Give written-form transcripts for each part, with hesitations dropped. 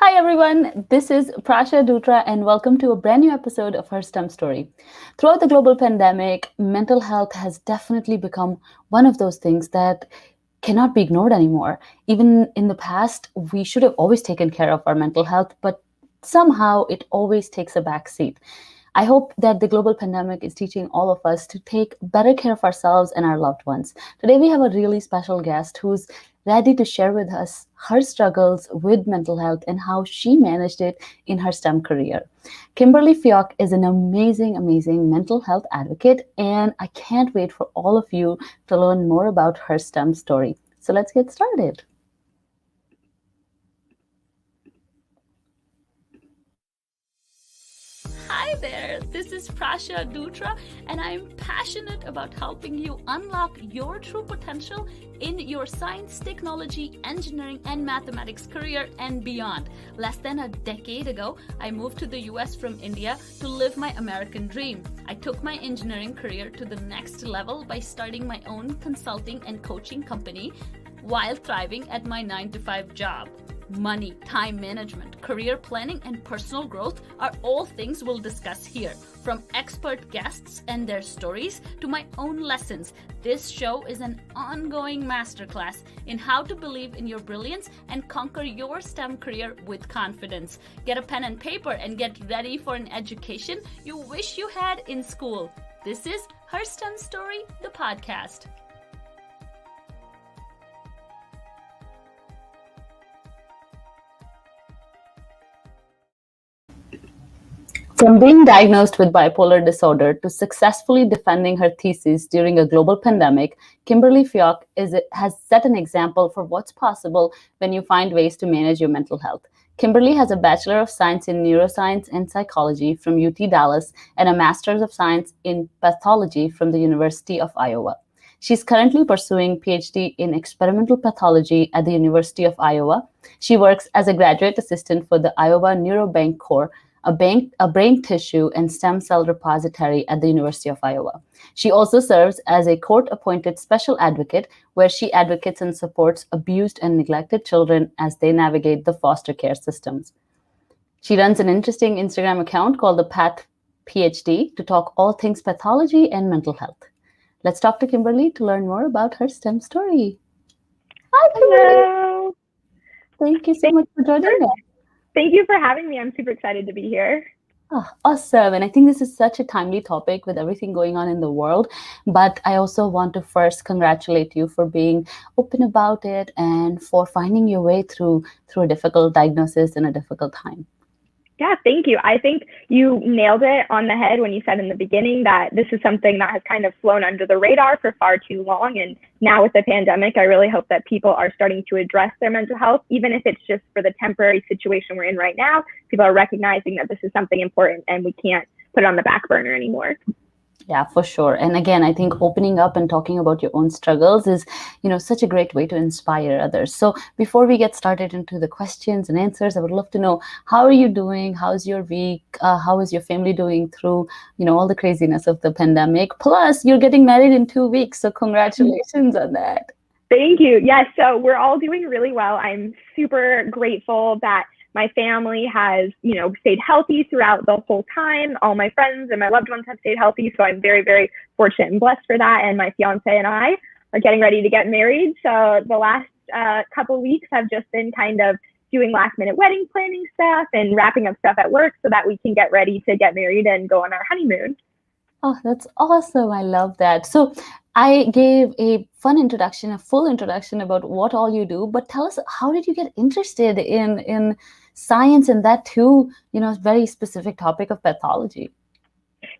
Hi everyone, this is Prasha Dutra and welcome to a brand new episode of Her STEM Story. Throughout the global pandemic, mental health has definitely become one of those things that cannot be ignored anymore. Even in the past, we should have always taken care of our mental health, but somehow it always takes a back seat. I hope that the global pandemic is teaching all of us to take better care of ourselves and our loved ones. Today, we have a really special guest who's ready to share with us her struggles with mental health and how she managed it in her STEM career. Kimberly Fiock is an amazing, amazing mental health advocate, and I can't wait for all of you to learn more about her STEM story. So let's get started. Hi there, this is Prasha Dutra, and I'm passionate about helping you unlock your true potential in your science, technology, engineering, and mathematics career and beyond. Less than a decade ago, I moved to the US from India to live my American dream. I took my engineering career to the next level by starting my own consulting and coaching company while thriving at my 9 to 5 job. Money, time management, career planning, and personal growth are all things we'll discuss here. From expert guests and their stories to my own lessons, this show is an ongoing masterclass in how to believe in your brilliance and conquer your STEM career with confidence. Get a pen and paper and get ready for an education you wish you had in school. This is Her STEM Story, the podcast. From being diagnosed with bipolar disorder to successfully defending her thesis during a global pandemic, Kimberly Fiock has set an example for what's possible when you find ways to manage your mental health. Kimberly has a Bachelor of Science in Neuroscience and Psychology from UT Dallas and a Master's of Science in Pathology from the University of Iowa. She's currently pursuing PhD in Experimental Pathology at the University of Iowa. She works as a graduate assistant for the Iowa NeuroBank Core, a brain tissue and stem cell repository at the University of Iowa. She also serves as a court-appointed special advocate where she advocates and supports abused and neglected children as they navigate the foster care systems. She runs an interesting Instagram account called the Path PhD to talk all things pathology and mental health. Let's talk to Kimberly to learn more about her STEM story. Hi, Kimberly. Hello. Thank you so Thank much for joining us. thank you for having me. I'm super excited to be here. Oh, awesome. And I think this is such a timely topic with everything going on in the world. But I also want to first congratulate you for being open about it and for finding your way through a difficult diagnosis in a difficult time. Yeah, thank you. I think you nailed it on the head when you said in the beginning that this is something that has kind of flown under the radar for far too long. And now with the pandemic, I really hope that people are starting to address their mental health, even if it's just for the temporary situation we're in right now. People are recognizing that this is something important and we can't put it on the back burner anymore. Yeah, for sure. And again, I think opening up and talking about your own struggles is, such a great way to inspire others. So before we get started into the questions and answers, I would love to know, how are you doing? How's your week? How is your family doing through, all the craziness of the pandemic? Plus, you're getting married in 2 weeks. So congratulations on that. Thank you. Yes, so we're all doing really well. I'm super grateful that my family has, stayed healthy throughout the whole time. All my friends and my loved ones have stayed healthy. So I'm very, very fortunate and blessed for that. And my fiance and I are getting ready to get married. So the last couple of weeks have just been kind of doing last minute wedding planning stuff and wrapping up stuff at work so that we can get ready to get married and go on our honeymoon. Oh, that's awesome. I love that. So I gave a fun introduction, a full introduction about what all you do, but tell us, how did you get interested in science and that too, very specific topic of pathology?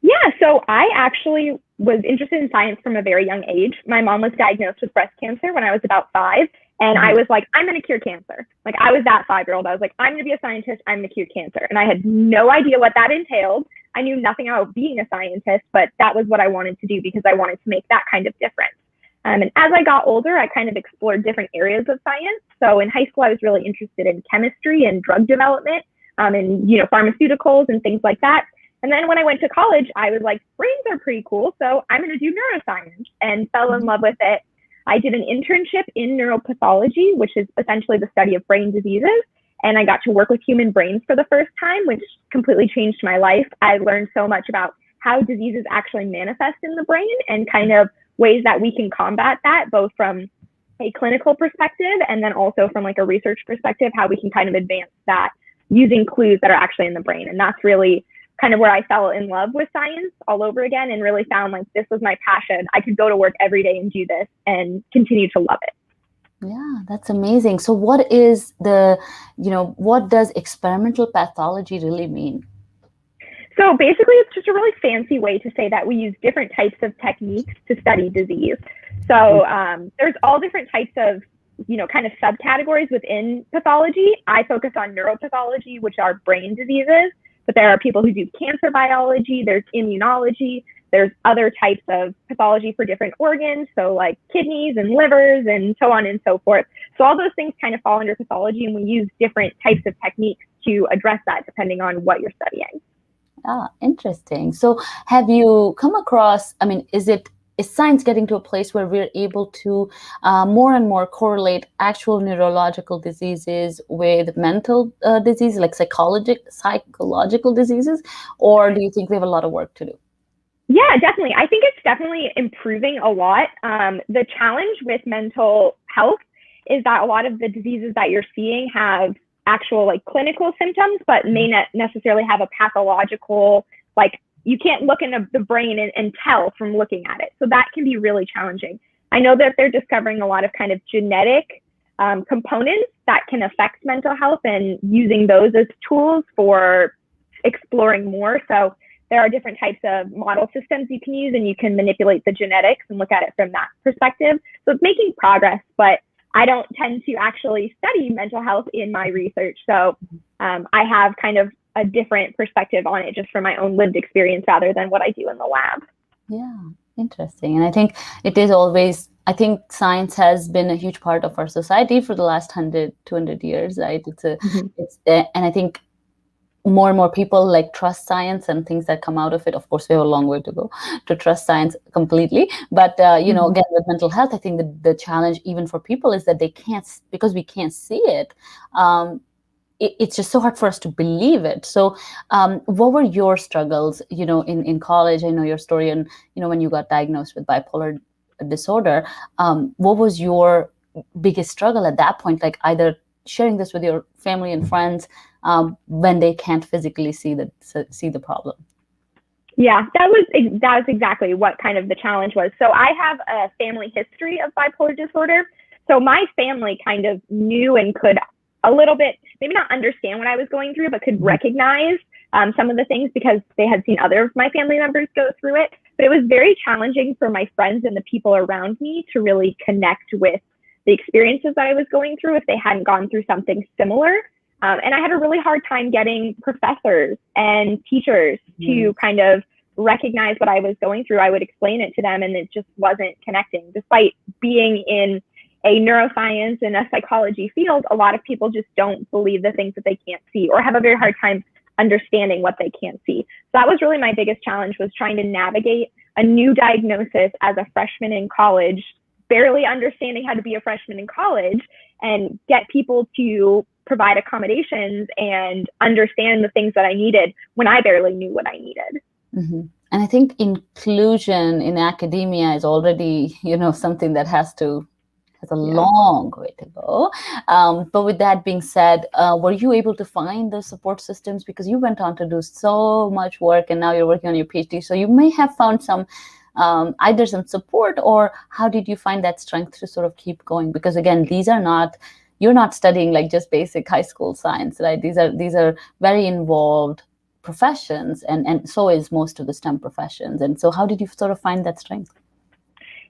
Yeah, so I actually was interested in science from a very young age. My mom was diagnosed with breast cancer when I was about 5. And I was like, I'm going to cure cancer. Like, I was that 5-year-old. I was like, I'm going to be a scientist. I'm going to cure cancer. And I had no idea what that entailed. I knew nothing about being a scientist, but that was what I wanted to do because I wanted to make that kind of difference. And as I got older, I kind of explored different areas of science. So in high school, I was really interested in chemistry and drug development, and pharmaceuticals and things like that. And then when I went to college, I was like, brains are pretty cool. So I'm going to do neuroscience and fell in love with it. I did an internship in neuropathology, which is essentially the study of brain diseases. and I got to work with human brains for the first time, which completely changed my life. I learned so much about how diseases actually manifest in the brain and kind of ways that we can combat that, both from a clinical perspective and then also from like a research perspective, how we can kind of advance that using clues that are actually in the brain. And that's really kind of where I fell in love with science all over again and really found like this was my passion. I could go to work every day and do this and continue to love it. Yeah, that's amazing. So what is what does experimental pathology really mean? So basically, it's just a really fancy way to say that we use different types of techniques to study disease. So there's all different types of, kind of subcategories within pathology. I focus on neuropathology, which are brain diseases, but there are people who do cancer biology, there's immunology, there's other types of pathology for different organs, so like kidneys and livers and so on and so forth. So all those things kind of fall under pathology, and we use different types of techniques to address that depending on what you're studying. Ah, interesting. So have you come across, is science getting to a place where we're able to more and more correlate actual neurological diseases with mental disease, like psychological diseases, or do you think we have a lot of work to do? Yeah, definitely. I think it's definitely improving a lot. The challenge with mental health is that a lot of the diseases that you're seeing have actual like clinical symptoms, but may not necessarily have a pathological, like you can't look in the brain and tell from looking at it. So that can be really challenging. I know that they're discovering a lot of kind of genetic components that can affect mental health and using those as tools for exploring more. So there are different types of model systems you can use, and you can manipulate the genetics and look at it from that perspective. So it's making progress, but I don't tend to actually study mental health in my research. So I have kind of a different perspective on it just from my own lived experience rather than what I do in the lab. Yeah, interesting. And I think it is always, I think science has been a huge part of our society for the last 100, 200 years, right? And I think more and more people like trust science and things that come out of it. Of course, we have a long way to go to trust science completely. But, again, with mental health, I think the challenge even for people is that they can't, because we can't see it, it's just so hard for us to believe it. So what were your struggles, in college? I know your story, and, when you got diagnosed with bipolar disorder, what was your biggest struggle at that point? Like either sharing this with your family and friends when they can't physically see the problem. Yeah, that was exactly what kind of the challenge was. So I have a family history of bipolar disorder. So my family kind of knew and could a little bit, maybe not understand what I was going through, but could recognize some of the things because they had seen other of my family members go through it. But it was very challenging for my friends and the people around me to really connect with the experiences that I was going through if they hadn't gone through something similar. And I had a really hard time getting professors and teachers to kind of recognize what I was going through. I would explain it to them and it just wasn't connecting. Despite being in a neuroscience and a psychology field, a lot of people just don't believe the things that they can't see or have a very hard time understanding what they can't see. So that was really my biggest challenge, was trying to navigate a new diagnosis as a freshman in college, barely understanding how to be a freshman in college, and get people to provide accommodations and understand the things that I needed when I barely knew what I needed. Mm-hmm. And I think inclusion in academia is already, something that has a long way to go. But with that being said, were you able to find those support systems? Because you went on to do so much work and now you're working on your PhD. So you may have found some either some support, or how did you find that strength to sort of keep going? Because again, you're not studying like just basic high school science, right? These are very involved professions, and so is most of the STEM professions. And so how did you sort of find that strength?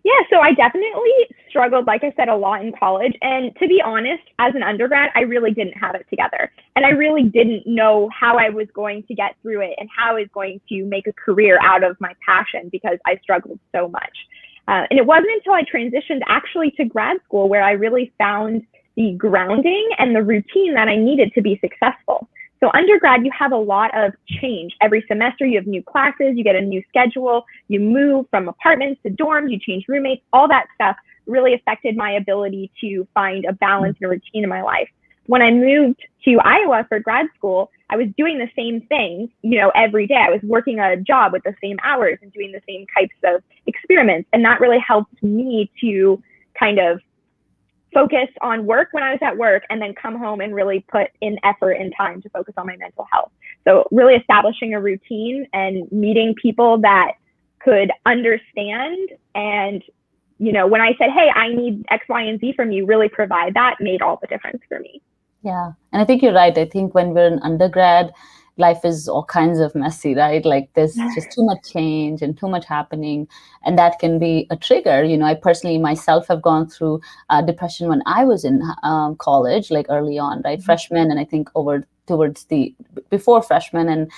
Yeah, so I definitely struggled, like I said, a lot in college. And to be honest, as an undergrad, I really didn't have it together. And I really didn't know how I was going to get through it and how I was going to make a career out of my passion, because I struggled so much. And it wasn't until I transitioned actually to grad school where I really found the grounding and the routine that I needed to be successful. So undergrad, you have a lot of change. Every semester, you have new classes, you get a new schedule, you move from apartments to dorms, you change roommates, all that stuff really affected my ability to find a balance and a routine in my life. when I moved to Iowa for grad school, I was doing the same things, every day. I was working a job with the same hours and doing the same types of experiments. And that really helped me to kind of focus on work when I was at work, and then come home and really put in effort and time to focus on my mental health. So really establishing a routine and meeting people that could understand, and when I said, hey, I need X, Y, and Z from you, really provide that, made all the difference for me. Yeah. And I think you're right. I think when we're in undergrad, life is all kinds of messy, right? Like there's just too much change and too much happening. And that can be a trigger. I personally myself have gone through depression when I was in college, like early on, right? Freshman, and I think over towards before freshman and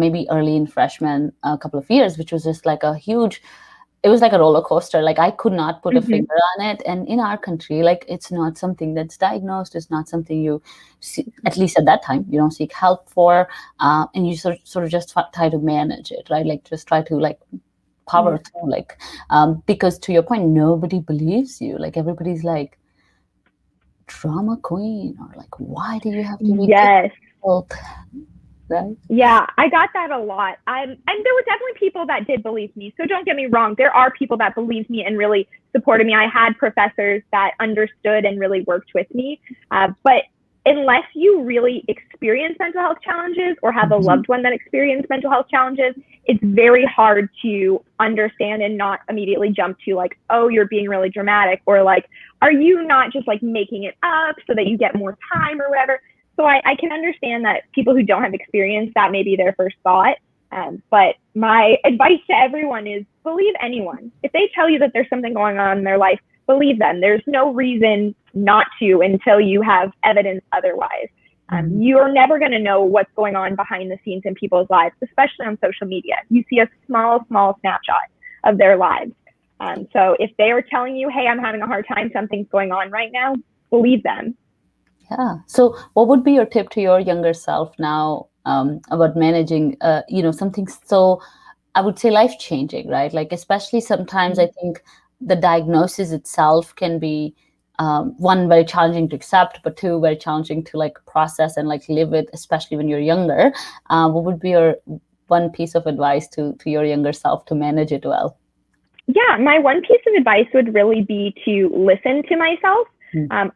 maybe early in freshman, a couple of years, which was just like it was like a roller coaster. Like I could not put a finger on it. And in our country, like it's not something that's diagnosed. It's not something you see, at least at that time, you don't seek help for. And you sort of just try to manage it, right? Like just try to like power through, like, because to your point, nobody believes you. Like everybody's like, drama queen, or like, why do you have to be difficult? Right? Yeah, I got that a lot. And there were definitely people that did believe me. So don't get me wrong. There are people that believed me and really supported me. I had professors that understood and really worked with me. But unless you really experience mental health challenges or have a loved one that experienced mental health challenges, it's very hard to understand and not immediately jump to like, oh, you're being really dramatic, or like, are you not just like making it up so that you get more time or whatever? So I can understand that people who don't have experience, that may be their first thought. But my advice to everyone is believe anyone. If they tell you that there's something going on in their life, believe them. There's no reason not to until you have evidence otherwise. You're never going to know what's going on behind the scenes in people's lives, especially on social media. You see a small snapshot of their lives. So if they are telling you, hey, I'm having a hard time, something's going on right now, believe them. Yeah. So what would be your tip to your younger self now about managing, something so, I would say, life-changing, right? Like, especially sometimes I think the diagnosis itself can be, one, very challenging to accept, but two, very challenging to like process and like live with, especially when you're younger. What would be your one piece of advice to your younger self to manage it well? Yeah, my one piece of advice would really be to listen to myself.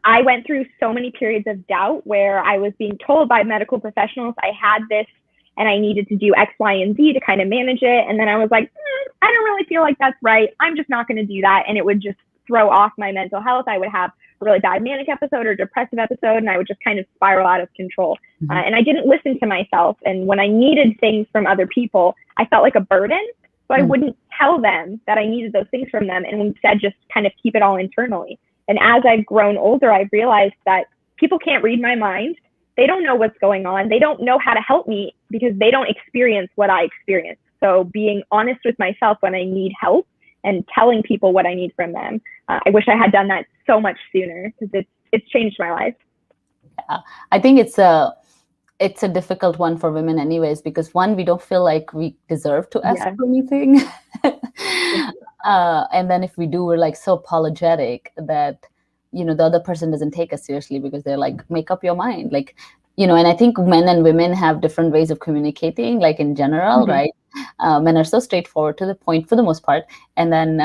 I went through so many periods of doubt where I was being told by medical professionals I had this and I needed to do X, Y, and Z to kind of manage it. And then I was like, I don't really feel like that's right. I'm just not going to do that. And it would just throw off my mental health. I would have a really bad manic episode or depressive episode, and I would just kind of spiral out of control. And I didn't listen to myself. And when I needed things from other people, I felt like a burden. So I wouldn't tell them that I needed those things from them, and instead just kind of keep it all internally. And as I've grown older, I've realized that people can't read my mind. They don't know what's going on. They don't know how to help me because they don't experience what I experience. So being honest with myself when I need help and telling people what I need from them. I wish I had done that so much sooner because it's changed my life. Yeah, I think it's a difficult one for women anyways, because one, we don't feel like we deserve to ask for anything. And then if we do, we're like so apologetic that, the other person doesn't take us seriously because they're like, make up your mind. Like, and I think men and women have different ways of communicating, like in general, right? Men are so straightforward to the point for the most part. And then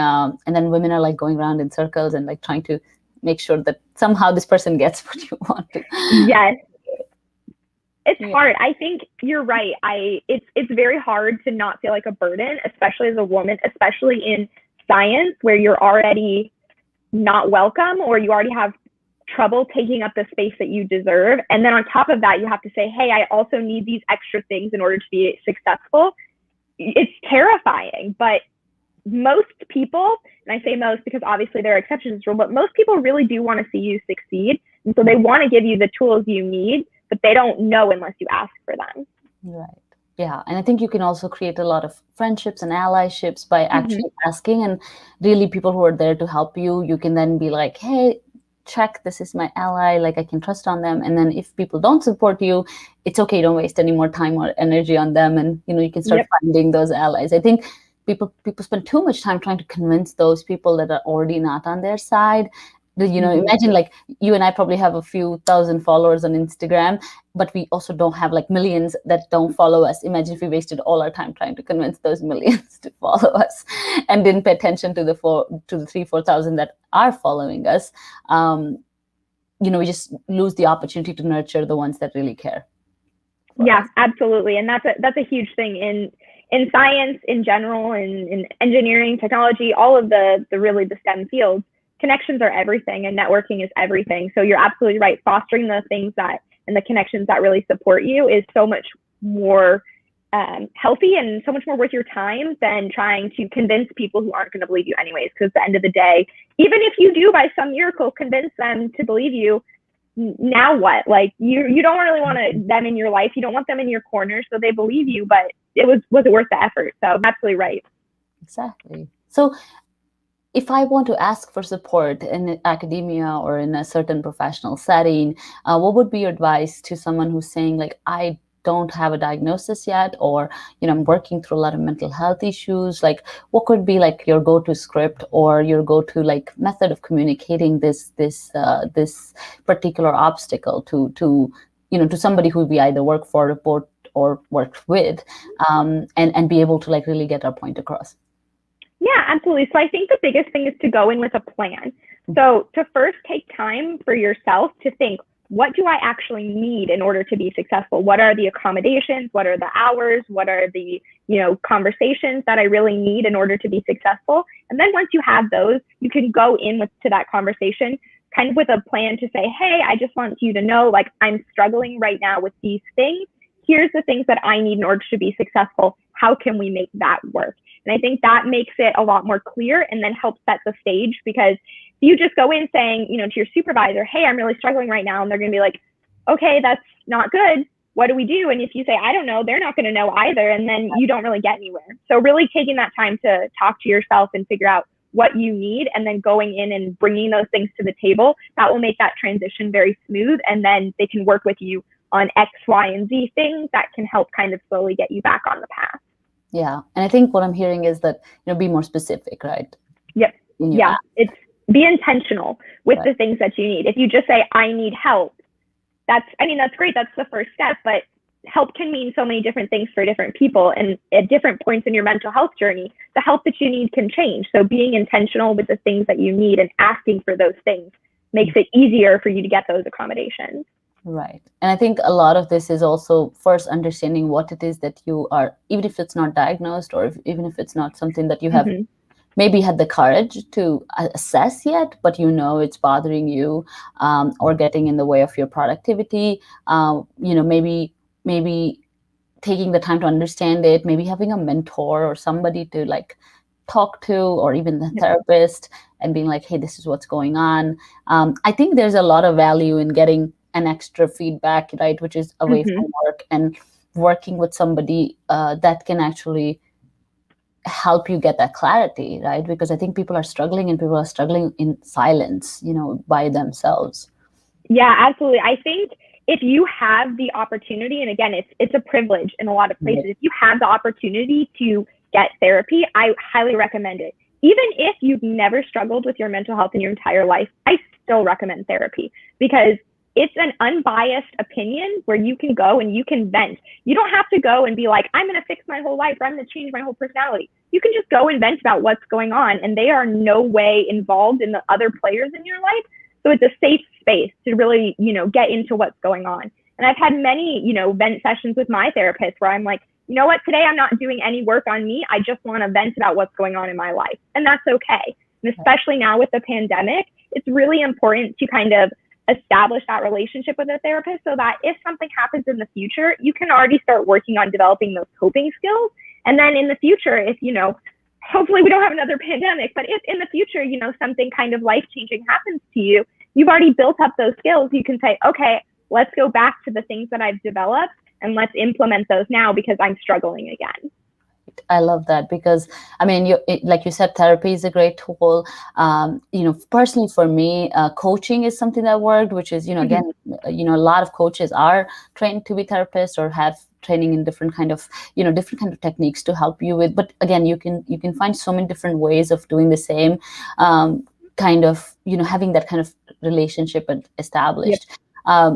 women are like going around in circles and like trying to make sure that somehow this person gets what you want to. Yes. It's hard. I think you're right. It's very hard to not feel like a burden, especially as a woman, especially in science where you're already not welcome or you already have trouble taking up the space that you deserve. And then on top of that, you have to say, hey, I also need these extra things in order to be successful. It's terrifying, but most people, and I say most because obviously there are exceptions to this rule, but most people really do want to see you succeed. And so they want to give you the tools you need, but they don't know unless you ask for them. Right. Yeah. And I think you can also create a lot of friendships and allyships by actually asking, and really people who are there to help you. You can then be like, hey, check, this is my ally, like I can trust on them. And then if people don't support you, it's okay. Don't waste any more time or energy on them. And, you can start finding those allies. I think people spend too much time trying to convince those people that are already not on their side. Imagine like you and I probably have a few thousand followers on Instagram, but we also don't have like millions that don't follow us. Imagine if we wasted all our time trying to convince those millions to follow us and didn't pay attention to the 3,000-4,000 that are following us. We just lose the opportunity to nurture the ones that really care. Yeah, absolutely. And that's a huge thing in science in general, in engineering, technology, all of the STEM fields. Connections are everything, and networking is everything. So you're absolutely right. Fostering the things and the connections that really support you is so much more healthy and so much more worth your time than trying to convince people who aren't going to believe you anyways. Because at the end of the day, even if you do by some miracle convince them to believe you, now what? Like you don't really want them in your life. You don't want them in your corner, so they believe you, but was it worth the effort? So absolutely right. Exactly. So if I want to ask for support in academia or in a certain professional setting, what would be your advice to someone who's saying like, I don't have a diagnosis yet, or I'm working through a lot of mental health issues? Like, what could be like your go-to script or your go-to like method of communicating this particular obstacle to somebody who we either work for, report, or work with, and be able to like really get our point across? Yeah, absolutely. So I think the biggest thing is to go in with a plan. So to first take time for yourself to think, what do I actually need in order to be successful? What are the accommodations? What are the hours? What are the, conversations that I really need in order to be successful? And then once you have those, you can go in to that conversation kind of with a plan to say, hey, I just want you to know, like, I'm struggling right now with these things. Here's the things that I need in order to be successful. How can we make that work? And I think that makes it a lot more clear and then helps set the stage, because if you just go in saying, to your supervisor, hey, I'm really struggling right now, and they're going to be like, okay, that's not good. What do we do? And if you say, I don't know, they're not going to know either. And then you don't really get anywhere. So really taking that time to talk to yourself and figure out what you need, and then going in and bringing those things to the table, that will make that transition very smooth. And then they can work with you on X, Y, and Z things that can help kind of slowly get you back on the path. Yeah. And I think what I'm hearing is that, be more specific, right? Yep. Yeah. It's be intentional with the things that you need. If you just say, I need help, that's great. That's the first step, but help can mean so many different things for different people. And at different points in your mental health journey, the help that you need can change. So being intentional with the things that you need and asking for those things makes it easier for you to get those accommodations. Right. And I think a lot of this is also first understanding what it is that you are, even if it's not diagnosed, or even if it's not something that you have maybe had the courage to assess yet, but it's bothering you, or getting in the way of your productivity. Maybe taking the time to understand it, maybe having a mentor or somebody to like talk to, or even the therapist, and being like, hey, this is what's going on. I think there's a lot of value in getting an extra feedback, right, which is away from work, and working with somebody that can actually help you get that clarity, right? Because I think people are struggling in silence, by themselves. Yeah, absolutely. I think if you have the opportunity, and again, it's a privilege in a lot of places, if you have the opportunity to get therapy, I highly recommend it. Even if you've never struggled with your mental health in your entire life, I still recommend therapy, because it's an unbiased opinion where you can go and you can vent. You don't have to go and be like, I'm going to fix my whole life, or I'm going to change my whole personality. You can just go and vent about what's going on, and they are no way involved in the other players in your life. So it's a safe space to really, get into what's going on. And I've had many, vent sessions with my therapist where I'm like, you know what, today I'm not doing any work on me. I just want to vent about what's going on in my life. And that's okay. And especially now with the pandemic, it's really important to kind of establish that relationship with a therapist, so that if something happens in the future, you can already start working on developing those coping skills. And then in the future, if, hopefully we don't have another pandemic, but if in the future, something kind of life-changing happens to you, you've already built up those skills. You can say, okay, let's go back to the things that I've developed and let's implement those now, because I'm struggling again. I love that, because like you said, therapy is a great tool. Personally for me, coaching is something that worked, which is, again, a lot of coaches are trained to be therapists or have training in different kind of techniques to help you with. But again, you can find so many different ways of doing the same. kind of, having that kind of relationship established.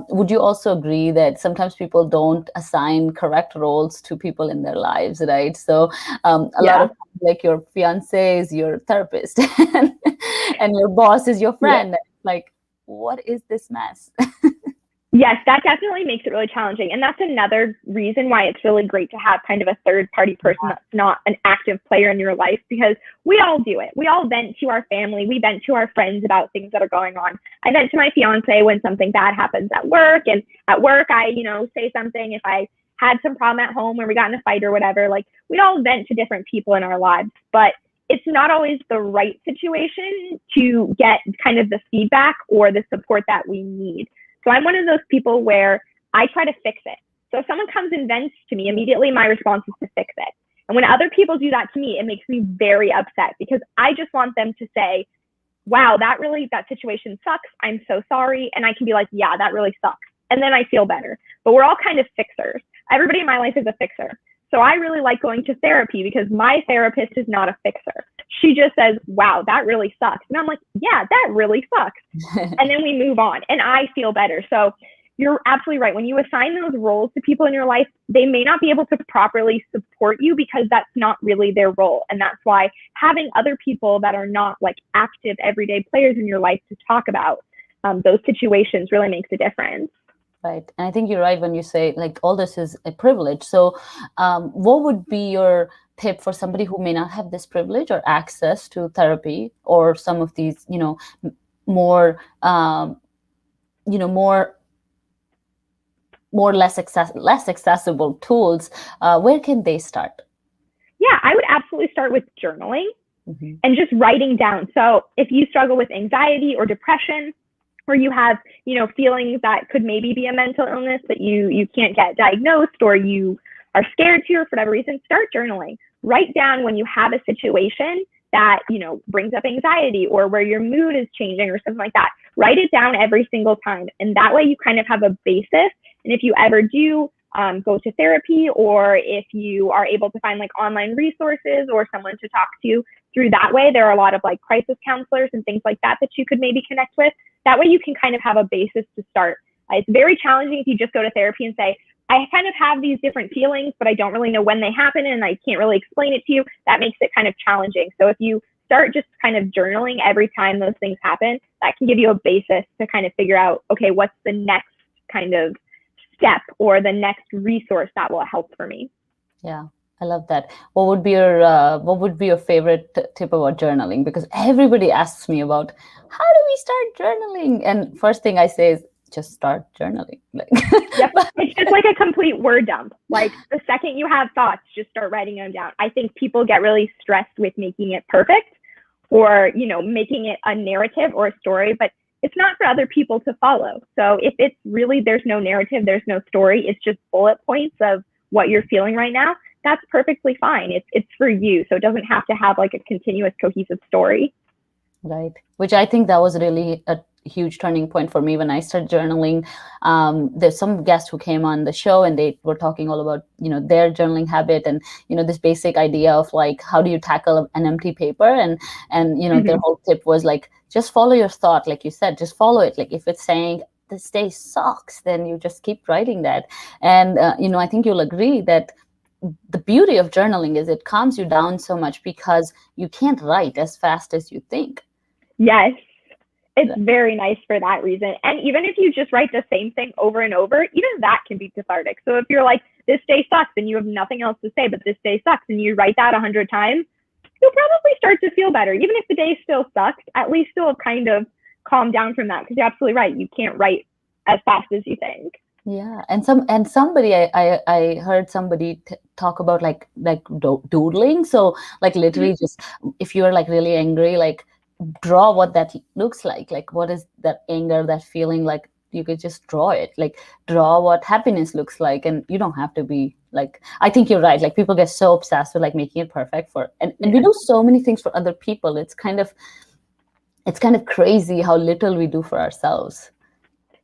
Would you also agree that sometimes people don't assign correct roles to people in their lives, right? So a lot of times, like your fiance is your therapist and your boss is your friend. Like, what is this mess? Yes, that definitely makes it really challenging. And that's another reason why it's really great to have kind of a third party person that's not an active player in your life, because we all do it. We all vent to our family. We vent to our friends about things that are going on. I vent to my fiance when something bad happens at work. And at work, I, say something if I had some problem at home or we got in a fight or whatever. Like, we all vent to different people in our lives. But it's not always the right situation to get kind of the feedback or the support that we need. So I'm one of those people where I try to fix it. So if someone comes and vents to me, immediately my response is to fix it. And when other people do that to me, it makes me very upset, because I just want them to say, wow, that situation sucks. I'm so sorry. And I can be like, yeah, that really sucks. And then I feel better. But we're all kind of fixers. Everybody in my life is a fixer. So I really like going to therapy, because my therapist is not a fixer. She just says, wow, that really sucks. And I'm like, yeah, that really sucks. And then we move on and I feel better. So you're absolutely right. When you assign those roles to people in your life, they may not be able to properly support you because that's not really their role. And that's why having other people that are not like active everyday players in your life to talk about those situations really makes a difference. Right. And I think you're right when you say like all this is a privilege. So what would be your tip for somebody who may not have this privilege or access to therapy or some of these, more, less accessible tools? Where can they start? Yeah, I would absolutely start with journaling and just writing down. So if you struggle with anxiety or depression, or you have, feelings that could maybe be a mental illness that you can't get diagnosed, or you are scared to, or for whatever reason, start journaling. Write down when you have a situation that, brings up anxiety, or where your mood is changing or something like that. Write it down every single time. And that way you kind of have a basis. And if you ever do go to therapy, or if you are able to find like online resources or someone to talk to through that way, there are a lot of like crisis counselors and things like that you could maybe connect with. That way you can kind of have a basis to start. It's very challenging if you just go to therapy and say, I kind of have these different feelings, but I don't really know when they happen and I can't really explain it to you. That makes it kind of challenging. So if you start just kind of journaling every time those things happen, that can give you a basis to kind of figure out, okay, what's the next kind of step or the next resource that will help for me. Yeah, I love that. What would be your favorite tip about journaling? Because everybody asks me about how do we start journaling, and first thing I say is just start journaling. Yep. It's just like a complete word dump. Like the second you have thoughts, just start writing them down. I think people get really stressed with making it perfect, or making it a narrative or a story, but it's not for other people to follow. So if it's really, there's no narrative, there's no story, it's just bullet points of what you're feeling right now, that's perfectly fine. It's for you. So it doesn't have to have like a continuous, cohesive story. Right. Which I think that was really a huge turning point for me when I started journaling. There's some guests who came on the show and they were talking all about, their journaling habit and, this basic idea of like, how do you tackle an empty paper? And their whole tip was like, just follow your thought. Like you said, just follow it. Like if it's saying this day sucks, then you just keep writing that. And, I think you'll agree that the beauty of journaling is it calms you down so much because you can't write as fast as you think. Yes. It's very nice for that reason. And even if you just write the same thing over and over, even that can be cathartic. So if you're like, this day sucks and you have nothing else to say, but this day sucks, and you write that 100 times, you'll probably start to feel better. Even if the day still sucks, at least you'll kind of calm down from that, because you're absolutely right. You can't write as fast as you think. Yeah. And somebody, I heard somebody talk about like doodling. So like literally just, if you're like really angry, like draw what that looks like what is that anger, that feeling, like you could just draw it, like draw what happiness looks like. And you don't have to be like, I think you're right, like people get so obsessed with like making it perfect and we do so many things for other people. It's kind of crazy how little we do for ourselves.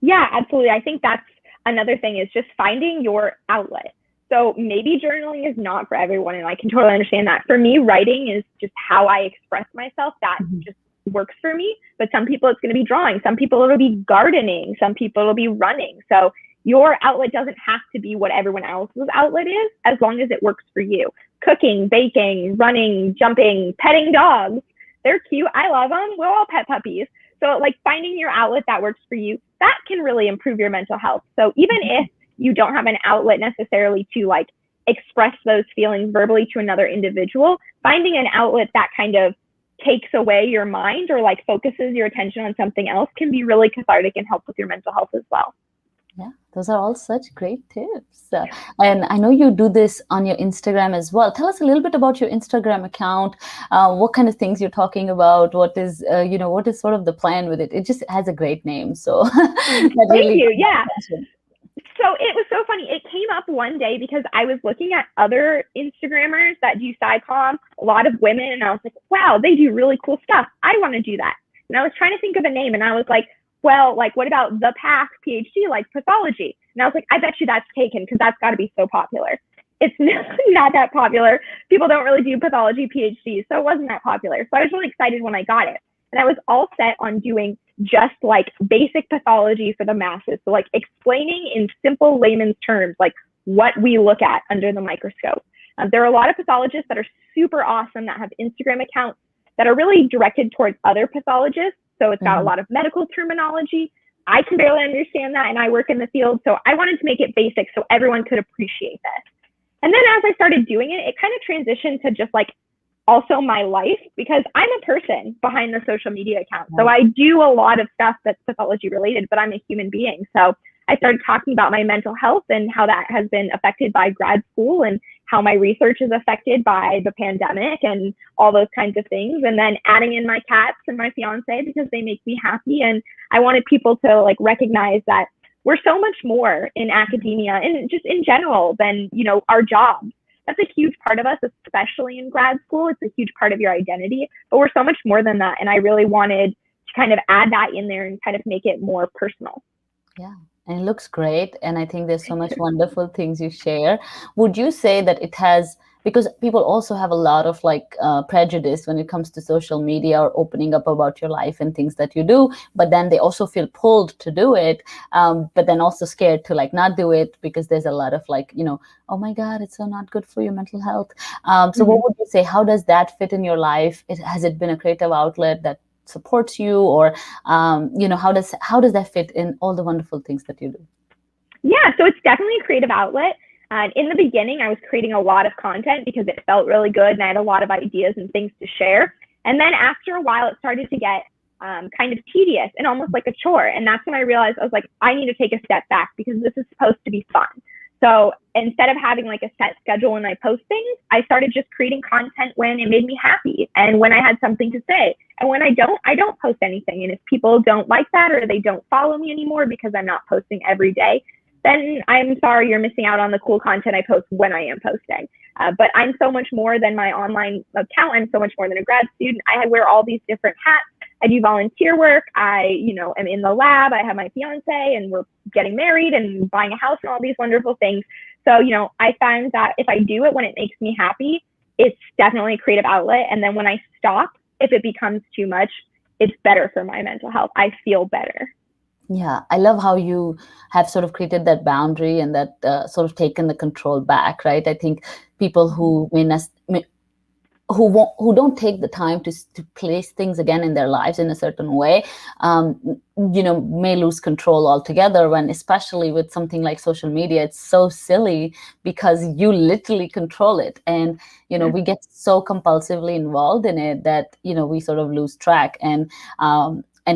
Yeah, absolutely. I think that's another thing, is just finding your outlet. So maybe journaling is not for everyone, and I can totally understand that. For me, writing is just how I express myself. That just works for me, but some people it's going to be drawing, some people it'll be gardening, some people it'll be running. So your outlet doesn't have to be what everyone else's outlet is, as long as it works for you. Cooking, baking, running, jumping, petting dogs. They're cute. I love them. We'll all pet puppies. So like finding your outlet that works for you, that can really improve your mental health. So even if you don't have an outlet necessarily to like express those feelings verbally to another individual, finding an outlet that kind of takes away your mind or like focuses your attention on something else can be really cathartic and help with your mental health as well. Yeah, those are all such great tips. And I know you do this on your Instagram as well. Tell us a little bit about your Instagram account. What kind of things you're talking about? What is, what is sort of the plan with it? It just has a great name. So Thank you. Yeah. So it was so funny. It came up one day because I was looking at other Instagrammers that do SciComm, a lot of women, and I was like, wow, they do really cool stuff. I want to do that. And I was trying to think of a name, and I was like, well, like, what about the Path PhD, like pathology? And I was like, I bet you that's taken because that's got to be so popular. It's not that popular. People don't really do pathology PhDs, so it wasn't that popular. So I was really excited when I got it. And I was all set on doing just like basic pathology for the masses. So like explaining in simple layman's terms, like what we look at under the microscope. There are a lot of pathologists that are super awesome that have Instagram accounts that are really directed towards other pathologists. So it's got a lot of medical terminology. I can barely understand that, and I work in the field. So I wanted to make it basic so everyone could appreciate this. And then as I started doing it, it kind of transitioned to just like also my life, because I'm a person behind the social media account. So I do a lot of stuff that's pathology related, but I'm a human being. So I started talking about my mental health and how that has been affected by grad school and how my research is affected by the pandemic and all those kinds of things. And then adding in my cats and my fiance because they make me happy. And I wanted people to like recognize that we're so much more in academia and just in general than, our jobs. That's a huge part of us, especially in grad school. It's a huge part of your identity, but we're so much more than that. And I really wanted to kind of add that in there and kind of make it more personal. Yeah. And it looks great. And I think there's so much wonderful things you share. Would you say that it has, because people also have a lot of like prejudice when it comes to social media or opening up about your life and things that you do, but then they also feel pulled to do it, but then also scared to like not do it because there's a lot of like, oh my God, it's so not good for your mental health. So what would you say, how does that fit in your life? Has it been a creative outlet that supports you, or how does that fit in all the wonderful things that you do? Yeah, so it's definitely a creative outlet. In the beginning, I was creating a lot of content because it felt really good and I had a lot of ideas and things to share. And then after a while, it started to get kind of tedious and almost like a chore. And that's when I realized I was like, I need to take a step back because this is supposed to be fun. So instead of having like a set schedule when I post things, I started just creating content when it made me happy and when I had something to say. And when I don't post anything. And if people don't like that or they don't follow me anymore because I'm not posting every day, then I'm sorry, you're missing out on the cool content I post when I am posting. But I'm so much more than my online account. I'm so much more than a grad student. I wear all these different hats. I do volunteer work. I, am in the lab. I have my fiance and we're getting married and buying a house and all these wonderful things. So, I find that if I do it when it makes me happy, it's definitely a creative outlet. And then when I stop, if it becomes too much, it's better for my mental health. I feel better. Yeah, I love how you have sort of created that boundary and that sort of taken the control back, right? I think people who who don't take the time to place things again in their lives in a certain way, may lose control altogether. When, especially with something like social media, it's so silly because you literally control it, and we get so compulsively involved in it that we sort of lose track and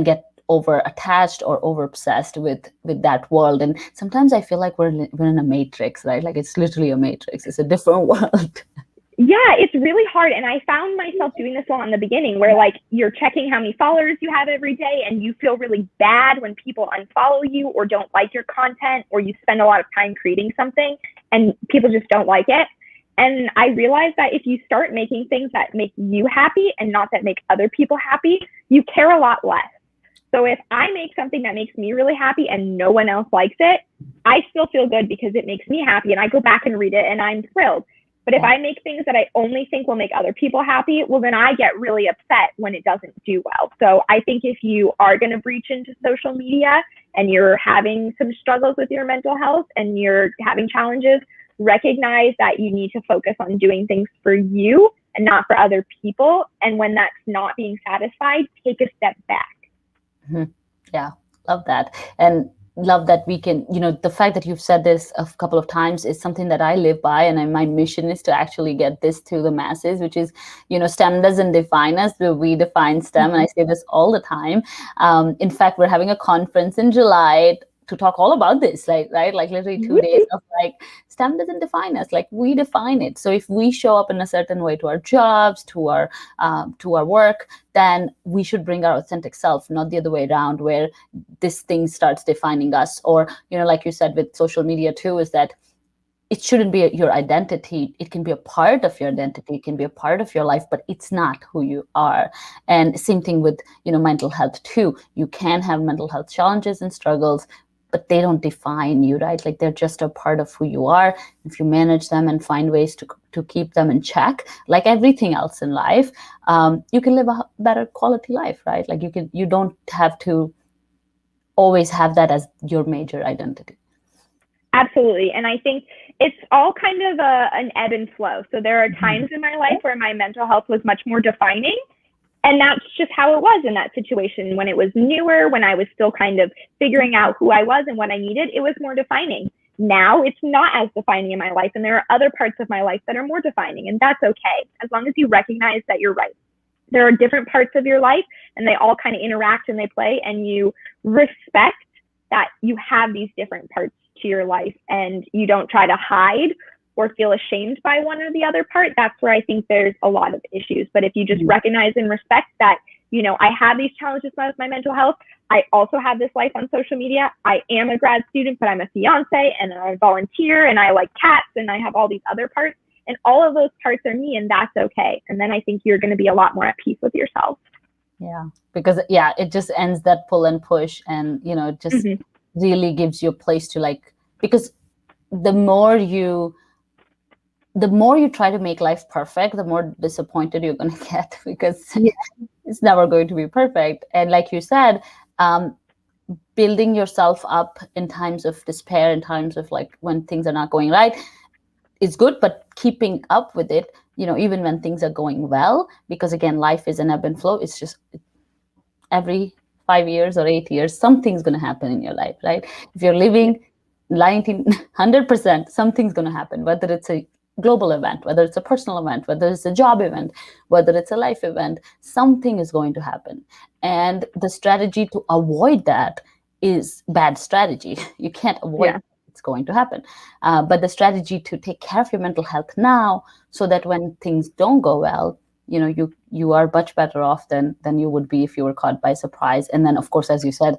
get over attached or over obsessed with that world. And sometimes I feel like we're in a matrix, right? Like it's literally a matrix. It's a different world. Yeah, it's really hard. And I found myself doing this a lot in the beginning where like you're checking how many followers you have every day and you feel really bad when people unfollow you or don't like your content, or you spend a lot of time creating something and people just don't like it. And I realized that if you start making things that make you happy and not that make other people happy, you care a lot less. So if I make something that makes me really happy and no one else likes it, I still feel good because it makes me happy and I go back and read it and I'm thrilled. But if I make things that I only think will make other people happy, well, then I get really upset when it doesn't do well. So I think if you are going to breach into social media and you're having some struggles with your mental health and you're having challenges, recognize that you need to focus on doing things for you and not for other people. And when that's not being satisfied, take a step back. Mm-hmm. Yeah, love that. And love that we can, the fact that you've said this a couple of times is something that I live by. And my mission is to actually get this to the masses, which is, STEM doesn't define us, but we define STEM. And I say this all the time. In fact, we're having a conference in July to talk all about this, right? Like literally 2 days of STEM doesn't define us, we define it. So if we show up in a certain way to our jobs, to our work, then we should bring our authentic self, not the other way around, where this thing starts defining us. Or, like you said with social media too, is that it shouldn't be your identity. It can be a part of your identity. It can be a part of your life, but it's not who you are. And same thing with, mental health too. You can have mental health challenges and struggles, but they don't define you, right? They're just a part of who you are. If you manage them and find ways to keep them in check, like everything else in life, you can live a better quality life, right? You don't have to always have that as your major identity. Absolutely. And I think it's all kind of an ebb and flow. So there are times in my life where my mental health was much more defining. And that's just how it was in that situation. When it was newer, when I was still kind of figuring out who I was and what I needed, it was more defining. Now it's not as defining in my life. And there are other parts of my life that are more defining. And that's okay, as long as you recognize that you're right. There are different parts of your life and they all kind of interact and they play, and you respect that you have these different parts to your life and you don't try to hide or feel ashamed by one or the other part. That's where I think there's a lot of issues. But if you just recognize and respect that, I have these challenges with my mental health. I also have this life on social media. I am a grad student, but I'm a fiance and I volunteer and I like cats and I have all these other parts, and all of those parts are me, and that's okay. And then I think you're going to be a lot more at peace with yourself. Yeah, because it just ends that pull and push, and it just really gives you a place to because the more you try to make life perfect, the more disappointed you're going to get, because it's never going to be perfect. And like you said, building yourself up in times of despair, in times of when things are not going right, is good, but keeping up with it, even when things are going well, because again, life is an ebb and flow. It's just every 5 years or 8 years, something's going to happen in your life, right? If you're living 100%, something's going to happen, whether it's a global event, whether it's a personal event, whether it's a job event, whether it's a life event, something is going to happen. And the strategy to avoid that is bad strategy. You can't avoid it's going to happen. But the strategy to take care of your mental health now, so that when things don't go well, you are much better off than you would be if you were caught by surprise. And then, of course, as you said,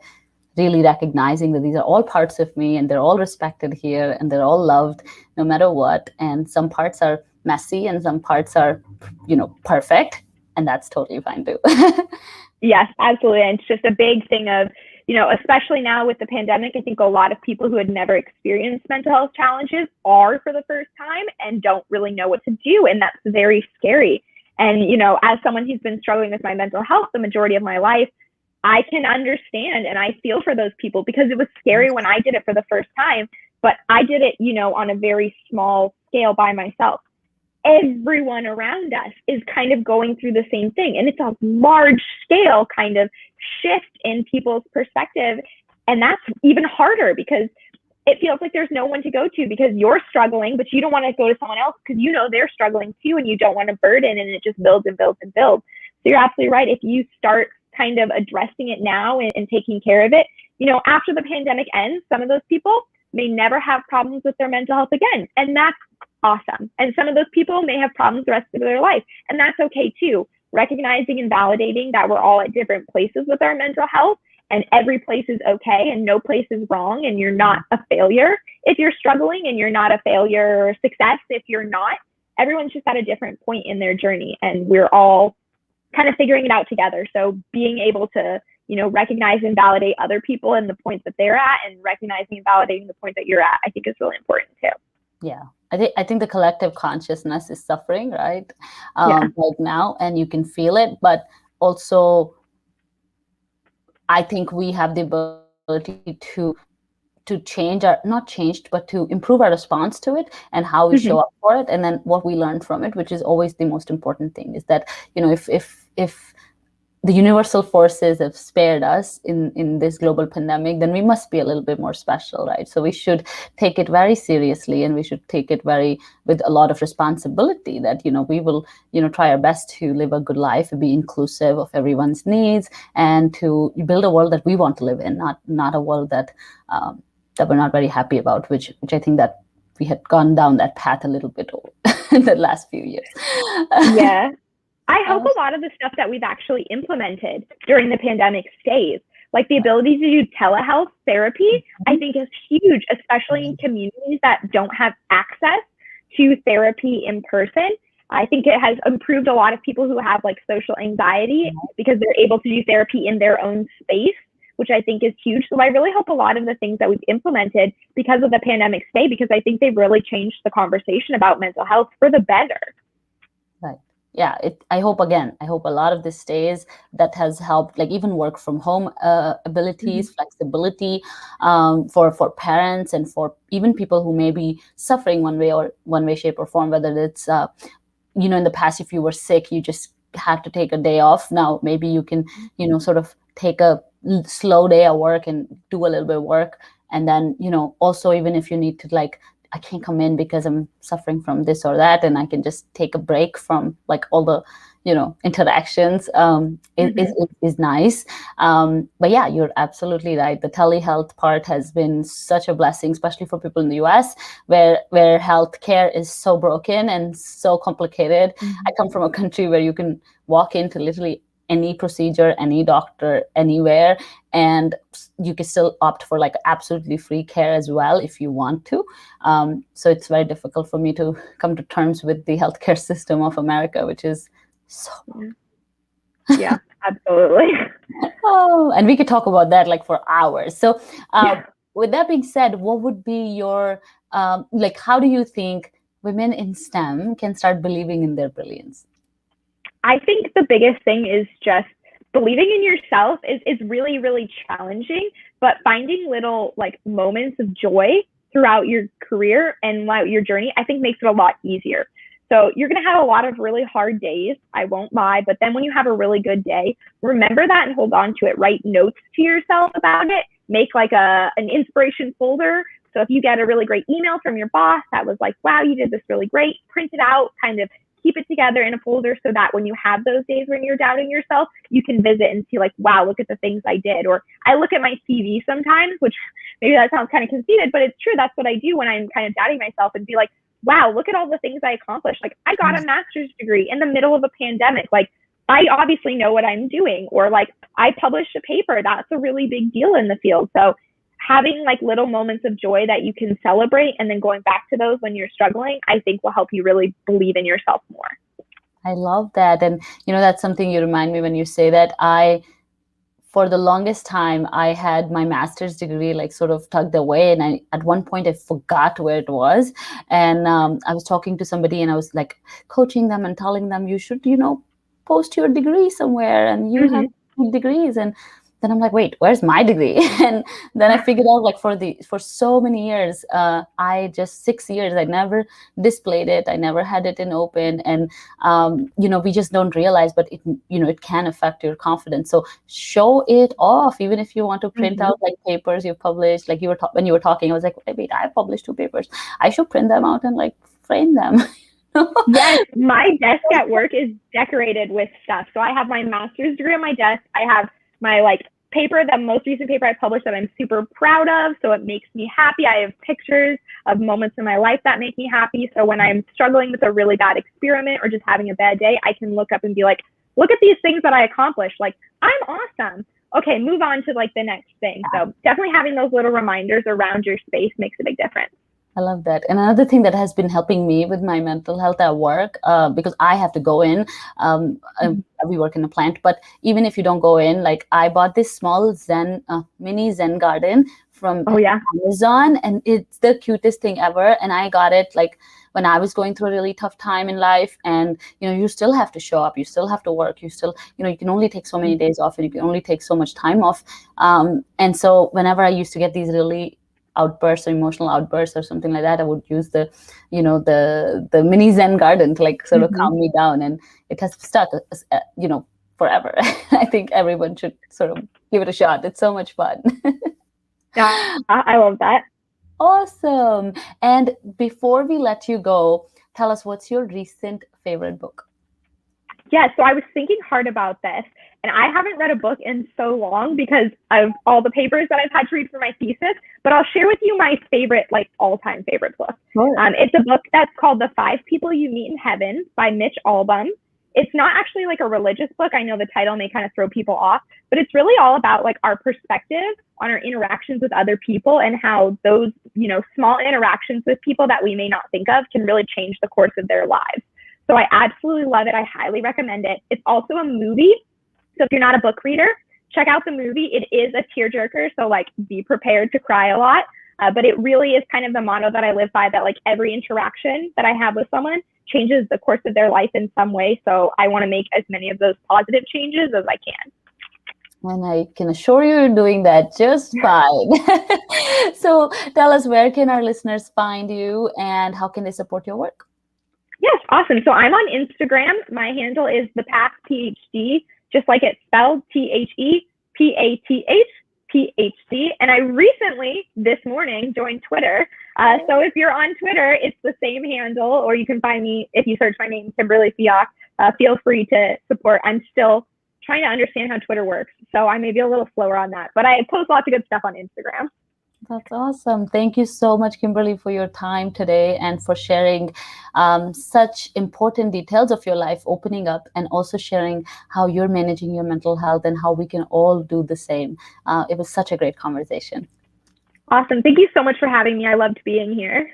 really recognizing that these are all parts of me and they're all respected here and they're all loved no matter what. And some parts are messy and some parts are, perfect. And that's totally fine too. Yes, absolutely. And it's just a big thing of, especially now with the pandemic, I think a lot of people who had never experienced mental health challenges are for the first time and don't really know what to do. And that's very scary. And, as someone who's been struggling with my mental health the majority of my life, I can understand and I feel for those people, because it was scary when I did it for the first time, but I did it, on a very small scale by myself. Everyone around us is kind of going through the same thing. And it's a large scale kind of shift in people's perspective. And that's even harder, because it feels like there's no one to go to, because you're struggling, but you don't want to go to someone else because they're struggling too, and you don't want to burden, and it just builds and builds and builds. So you're absolutely right. If you start kind of addressing it now and taking care of it, after the pandemic ends, some of those people may never have problems with their mental health again. And that's awesome. And some of those people may have problems the rest of their life. And that's okay too. Recognizing and validating that we're all at different places with our mental health, and every place is okay and no place is wrong, and you're not a failure if you're struggling, and you're not a failure or success if you're not. Everyone's just at a different point in their journey, and we're all kind of figuring it out together. So being able to, recognize and validate other people and the point that they're at, and recognizing and validating the point that you're at, I think is really important too. Yeah, I think the collective consciousness is suffering, right? Yeah. Right now, and you can feel it. But also, I think we have the ability to change our, not changed, but to improve our response to it and how we show Mm-hmm. up for it, and then what we learn from it, which is always the most important thing. Is that, if the universal forces have spared us in this global pandemic, then we must be a little bit more special, right? So we should take it very seriously, and we should take it very with a lot of responsibility. That we will try our best to live a good life, be inclusive of everyone's needs, and to build a world that we want to live in, not a world that we're not very happy about, which I think that we had gone down that path a little bit in the last few years. Yeah. I hope a lot of the stuff that we've actually implemented during the pandemic stays. Like the ability to do telehealth therapy, I think is huge, especially in communities that don't have access to therapy in person. I think it has improved a lot of people who have like social anxiety because they're able to do therapy in their own space, which I think is huge. So I really hope a lot of the things that we've implemented because of the pandemic stay, because I think they've really changed the conversation about mental health for the better. Right. Yeah, I hope a lot of this stays. That has helped, like even work from home abilities, flexibility, for parents, and for even people who may be suffering one way, shape, or form. Whether it's in the past, if you were sick, you just had to take a day off. Now maybe you can sort of take a slow day at work and do a little bit of work, and then also, even if you need to, like, I can't come in because I'm suffering from this or that, and I can just take a break from like all the interactions. Is nice. But yeah, you're absolutely right. The telehealth part has been such a blessing, especially for people in the US, where healthcare is so broken and so complicated. I come from a country where you can walk into literally any procedure, any doctor, anywhere, and you can still opt for like absolutely free care as well if you want to. So it's very difficult for me to come to terms with the healthcare system of America, which is so. Yeah, absolutely. Oh, and we could talk about that like for hours. So with that being said, what would be your like, how do you think women in STEM can start believing in their brilliance? I think the biggest thing is just believing in yourself is really, really challenging, but finding little like moments of joy throughout your career and throughout your journey, I think makes it a lot easier. So you're going to have a lot of really hard days, I won't lie, but then when you have a really good day, remember that and hold on to it. Write notes to yourself about it. Make like an inspiration folder. So if you get a really great email from your boss that was like, wow, you did this really great, print it out, kind of keep it together in a folder so that when you have those days when you're doubting yourself, you can visit and see like, wow, look at the things I did. Or I look at my CV sometimes, which maybe that sounds kind of conceited, but it's true. That's what I do when I'm kind of doubting myself, and be like, wow, look at all the things I accomplished. Like I got a master's degree in the middle of a pandemic. Like I obviously know what I'm doing. Or like I published a paper. That's a really big deal in the field. So having like little moments of joy that you can celebrate and then going back to those when you're struggling, I think will help you really believe in yourself more. I love that. And, that's something you remind me when you say that. For the longest time, I had my master's degree like sort of tucked away. And at one point I forgot where it was. And I was talking to somebody and I was like coaching them and telling them, you should, post your degree somewhere, and you have degrees. And then I'm like, wait, where's my degree? And then I figured out like for so many years, 6 years, I never displayed it. I never had it in open. And, we just don't realize, but it can affect your confidence. So show it off, even if you want to print out like papers you published, like when you were talking, I was like, wait, I published 2 papers. I should print them out and like frame them. Yes, my desk at work is decorated with stuff. So I have my master's degree on my desk. I have my like paper, the most recent paper I published that I'm super proud of. So it makes me happy. I have pictures of moments in my life that make me happy. So when I'm struggling with a really bad experiment or just having a bad day, I can look up and be like, look at these things that I accomplished. Like, I'm awesome. Okay, move on to like the next thing. So definitely having those little reminders around your space makes a big difference. I love that. And another thing that has been helping me with my mental health at work, because I have to go in, we work in a plant, but even if you don't go in, like I bought this small mini Zen garden from Oh yeah. Amazon, and it's the cutest thing ever. And I got it like when I was going through a really tough time in life, and you still have to show up, you still have to work, you still, you can only take so many days off, and you can only take so much time off. And so whenever I used to get these really outbursts or emotional outbursts or something like that, I would use the mini Zen garden to like sort of calm me down, and it has stuck forever. I think everyone should sort of give it a shot. It's so much fun. Yeah, I love that. Awesome. And before we let you go, tell us, what's your recent favorite book? Yeah, so I was thinking hard about this, and I haven't read a book in so long because of all the papers that I've had to read for my thesis, but I'll share with you my favorite, like all-time favorite book. Sure. It's a book that's called The 5 People You Meet in Heaven by Mitch Albom. It's not actually like a religious book. I know the title may kind of throw people off, but it's really all about like our perspective on our interactions with other people and how those, small interactions with people that we may not think of can really change the course of their lives. So I absolutely love it. I highly recommend it. It's also a movie. So if you're not a book reader, check out the movie. It is a tearjerker, so like be prepared to cry a lot. But it really is kind of the motto that I live by, that like every interaction that I have with someone changes the course of their life in some way. So I want to make as many of those positive changes as I can. And I can assure you you're doing that just fine. So tell us, where can our listeners find you and how can they support your work? Yes, awesome. So I'm on Instagram. My handle is The Path PhD, just like it's spelled, ThePathPhD. And I recently, this morning, joined Twitter. So if you're on Twitter, it's the same handle, or you can find me if you search my name, Kimberly Fiock. Feel free to support. I'm still trying to understand how Twitter works, so I may be a little slower on that, but I post lots of good stuff on Instagram. That's awesome. Thank you so much, Kimberly, for your time today and for sharing such important details of your life, opening up, and also sharing how you're managing your mental health and how we can all do the same. It was such a great conversation. Awesome. Thank you so much for having me. I loved being here.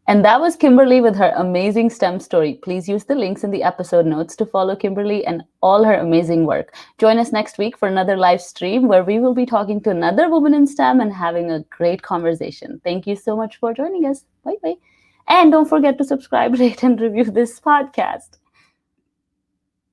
And that was Kimberly with her amazing STEM story. Please use the links in the episode notes to follow Kimberly and all her amazing work. Join us next week for another live stream where we will be talking to another woman in STEM and having a great conversation. Thank you so much for joining us. Bye-bye. And don't forget to subscribe, rate, and review this podcast.